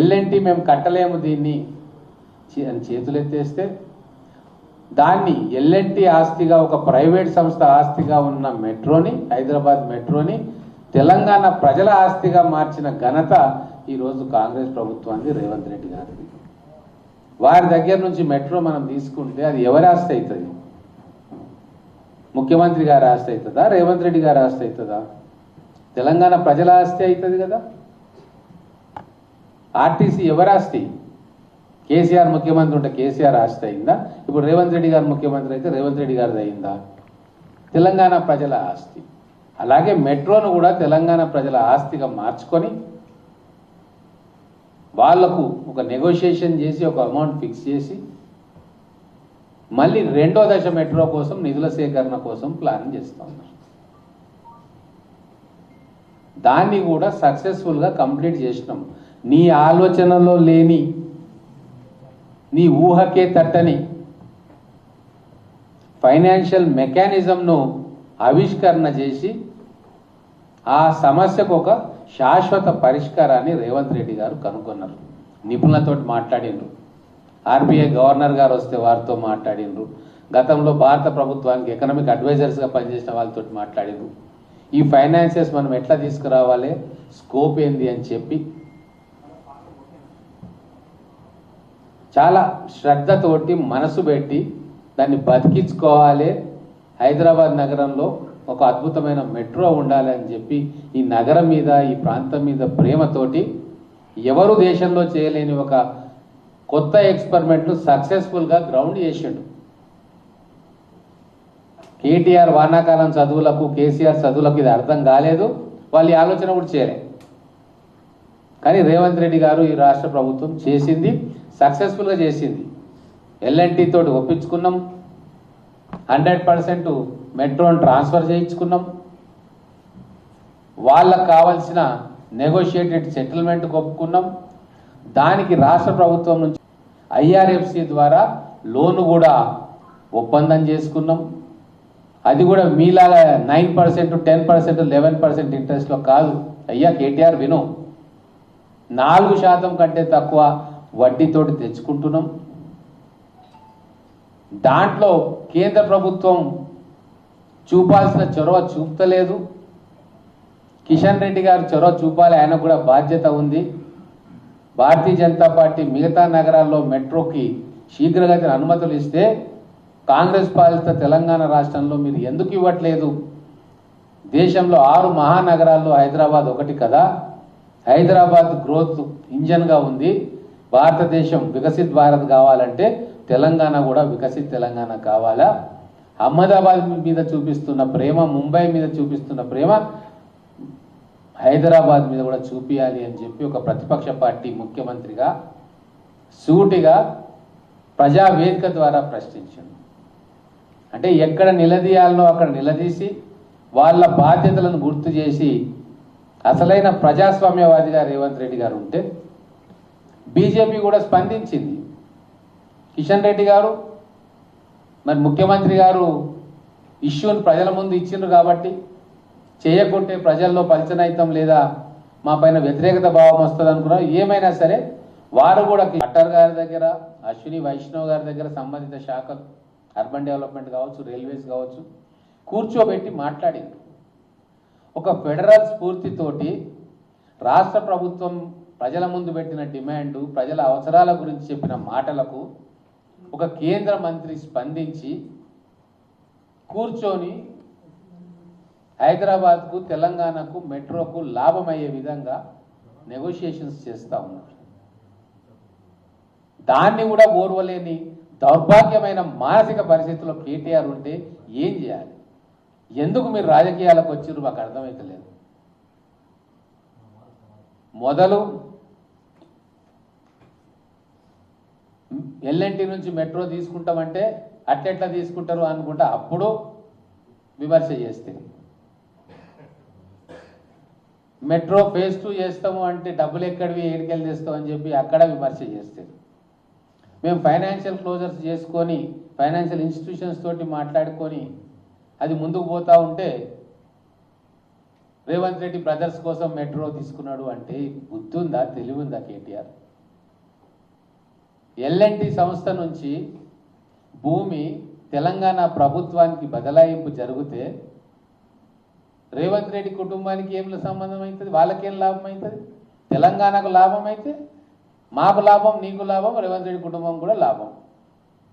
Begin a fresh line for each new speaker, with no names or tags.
L&T మేము కట్టలేము దీన్ని అని చేతులెత్తేస్తే దాన్ని ఎల్ఎన్టీ ఆస్తిగా ఒక ప్రైవేట్ సంస్థ ఆస్తిగా ఉన్న మెట్రోని, హైదరాబాద్ మెట్రోని తెలంగాణ ప్రజల ఆస్తిగా మార్చిన ఘనత ఈరోజు కాంగ్రెస్ ప్రభుత్వానికి, రేవంత్ రెడ్డి గారిది. వారి దగ్గర నుంచి మెట్రో మనం తీసుకుంటే అది ఎవరి ఆస్తి అవుతుంది? ముఖ్యమంత్రి గారి ఆస్తి అవుతుందా? రేవంత్ రెడ్డి గారి ఆస్తి అవుతుందా? తెలంగాణ ప్రజల ఆస్తి అవుతుంది కదా. ఆర్టీసీ ఎవరి ఆస్తి? కేసీఆర్ ముఖ్యమంత్రి ఉంటే కేసీఆర్ ఆస్తి అయిందా? ఇప్పుడు రేవంత్ రెడ్డి గారు ముఖ్యమంత్రి అయితే రేవంత్ రెడ్డి గారిది అయిందా? తెలంగాణ ప్రజల ఆస్తి. అలాగే మెట్రోను కూడా తెలంగాణ ప్రజల ఆస్తిగా మార్చుకొని వాళ్లకు ఒక నెగోషియేషన్ చేసి ఒక అమౌంట్ ఫిక్స్ చేసి మళ్ళీ రెండో దశ మెట్రో కోసం నిధుల సేకరణ కోసం ప్లాన్ చేస్తూ ఉన్నారు. దాన్ని కూడా సక్సెస్ఫుల్గా కంప్లీట్ చేసినాం. నీ ఆలోచనలో లేని, నీ ఊహకే తట్టని ఫైనాన్షియల్ మెకానిజంను ఆవిష్కరణ చేసి ఆ సమస్యకు ఒక శాశ్వత పరిష్కారాన్ని రేవంత్ రెడ్డి గారు కనుగొన్నారు. నిపుణులతో మాట్లాడిండ్రు, ఆర్బీఐ గవర్నర్ గారు వస్తే వారితో మాట్లాడిండ్రు, గతంలో భారత ప్రభుత్వానికి ఎకనామిక్ అడ్వైజర్స్గా పనిచేసిన వాళ్ళతో మాట్లాడిండ్రు. ఈ ఫైనాన్సెస్ మనం ఎట్లా తీసుకురావాలి, స్కోప్ ఏంది అని చెప్పి చాలా శ్రద్ధతోటి మనసు పెట్టి దాన్ని బతికించుకోవాలి. హైదరాబాద్ నగరంలో ఒక అద్భుతమైన మెట్రో ఉండాలి అని చెప్పి ఈ నగరం మీద, ఈ ప్రాంతం మీద ప్రేమతోటి ఎవరు దేశంలో చేయలేని ఒక కొత్త ఎక్స్పెరిమెంట్ సక్సెస్ఫుల్గా గ్రౌండ్ చేసిండు. కేటీఆర్ వానాకాలం చదువులకు, కేసీఆర్ చదువులకు ఇది అర్థం కాలేదు, వాళ్ళ ఆలోచన కూడా చేయలే. కానీ రేవంత్ రెడ్డి గారు, ఈ రాష్ట్ర ప్రభుత్వం చేసింది, సక్సెస్ఫుల్గా చేసింది. ఎల్ఎన్టీ తోటి ఒప్పించుకున్నాం, 100% మెట్రోని ట్రాన్స్ఫర్ చేయించుకున్నాం, వాళ్ళకు కావాల్సిన నెగోషియేటెడ్ సెటిల్మెంట్ ఒప్పుకున్నాం. దానికి రాష్ట్ర ప్రభుత్వం నుంచి ఐఆర్ఎఫ్సి ద్వారా లోను కూడా ఒప్పందం చేసుకున్నాం. అది కూడా మీలాగా 9%, 10%, 11% ఇంట్రెస్ట్లో కాదు. అయ్యా కేటీఆర్ విను, 4% కంటే తక్కువ వడ్డీతోటి తెచ్చుకుంటున్నాం. దాంట్లో కేంద్ర ప్రభుత్వం చూపాల్సిన చొరవ చూపుతలేదు. కిషన్ రెడ్డి గారు చొరవ చూపాలి, ఆయన కూడా బాధ్యత ఉంది. భారతీయ జనతా పార్టీ మిగతా నగరాల్లో మెట్రోకి శీఘ్రగతిన అనుమతులు ఇస్తే కాంగ్రెస్ పాలిత తెలంగాణ రాష్ట్రంలో మీరు ఎందుకు ఇవ్వట్లేదు? దేశంలో 6 మహానగరాల్లో హైదరాబాద్ ఒకటి కదా. హైదరాబాద్ గ్రోత్ ఇంజన్గా ఉంది. భారతదేశం వికసిత్ భారత్ కావాలంటే తెలంగాణ కూడా వికసిత్ తెలంగాణ కావాలా? అహ్మదాబాద్ మీద చూపిస్తున్న ప్రేమ, ముంబై మీద చూపిస్తున్న ప్రేమ హైదరాబాద్ మీద కూడా చూపించాలి అని చెప్పి ఒక ప్రతిపక్ష పార్టీ ముఖ్యమంత్రిగా సూటిగా ప్రజావేదిక ద్వారా ప్రశ్నించాడు. అంటే ఎక్కడ నిలదీయాలనో అక్కడ నిలదీసి వాళ్ళ బాధ్యతలను గుర్తు చేసి అసలైన ప్రజాస్వామ్యవాదిగా రేవంత్ రెడ్డి గారు ఉంటే బీజేపీ కూడా స్పందించింది. కిషన్ రెడ్డి గారు, మరి ముఖ్యమంత్రి గారు ఇష్యూని ప్రజల ముందు ఇచ్చిండ్రు కాబట్టి చేయకుంటే ప్రజల్లో పలిచనైతం లేదా మా పైన వ్యతిరేకత భావం వస్తుంది అనుకున్నారు. ఏమైనా సరే వారు కూడా కట్టర్ గారి దగ్గర, అశ్విని వైష్ణవ్ గారి దగ్గర, సంబంధిత శాఖలు, అర్బన్ డెవలప్మెంట్ కావచ్చు, రైల్వేస్ కావచ్చు, కూర్చోబెట్టి మాట్లాడింది. ఒక ఫెడరల్ స్ఫూర్తితోటి రాష్ట్ర ప్రభుత్వం ప్రజల ముందు పెట్టిన డిమాండు, ప్రజల అవసరాల గురించి చెప్పిన మాటలకు ఒక కేంద్ర మంత్రి స్పందించి కూర్చొని హైదరాబాద్కు, తెలంగాణకు, మెట్రోకు లాభమయ్యే విధంగా నెగోషియేషన్స్ చేస్తూ ఉన్నారు. దాన్ని కూడా ఓర్వలేని దౌర్భాగ్యమైన మానసిక పరిస్థితుల్లో కేటీఆర్ ఉంటే ఏం చేయాలి? ఎందుకు మీరు రాజకీయాలకు వచ్చిర్రు మాకు అర్థమైతలేదు. మొదలు ఎల్ఎన్టీ నుంచి మెట్రో తీసుకుంటామంటే అట్లెట్లా తీసుకుంటారు అనుకుంటా అప్పుడు విమర్శ చేస్తే, మెట్రో ఫేజ్ 2 చేస్తాము అంటే డబ్బులు ఎక్కడివి, ఏడికెళ్ళి తెస్తాం అని చెప్పి అక్కడ విమర్శ చేస్తే, మేము ఫైనాన్షియల్ క్లోజర్స్ చేసుకొని ఫైనాన్షియల్ ఇన్స్టిట్యూషన్స్ తోటి మాట్లాడుకొని అది ముందుకు పోతా ఉంటే రేవంత్ రెడ్డి బ్రదర్స్ కోసం మెట్రో తీసుకున్నాడు అంటే బుద్ధి ఉందా, తెలివి ఉందా కేటీఆర్? ఎల్ఎన్టీ సంస్థ నుంచి భూమి తెలంగాణ ప్రభుత్వానికి బదలాయింపు జరిగితే రేవంత్ రెడ్డి కుటుంబానికి ఏం సంబంధం అవుతుంది? వాళ్ళకేం లాభం అవుతుంది? తెలంగాణకు లాభం అయితే మాకు లాభం, నీకు లాభం, రేవంత్ రెడ్డి కుటుంబం కూడా లాభం.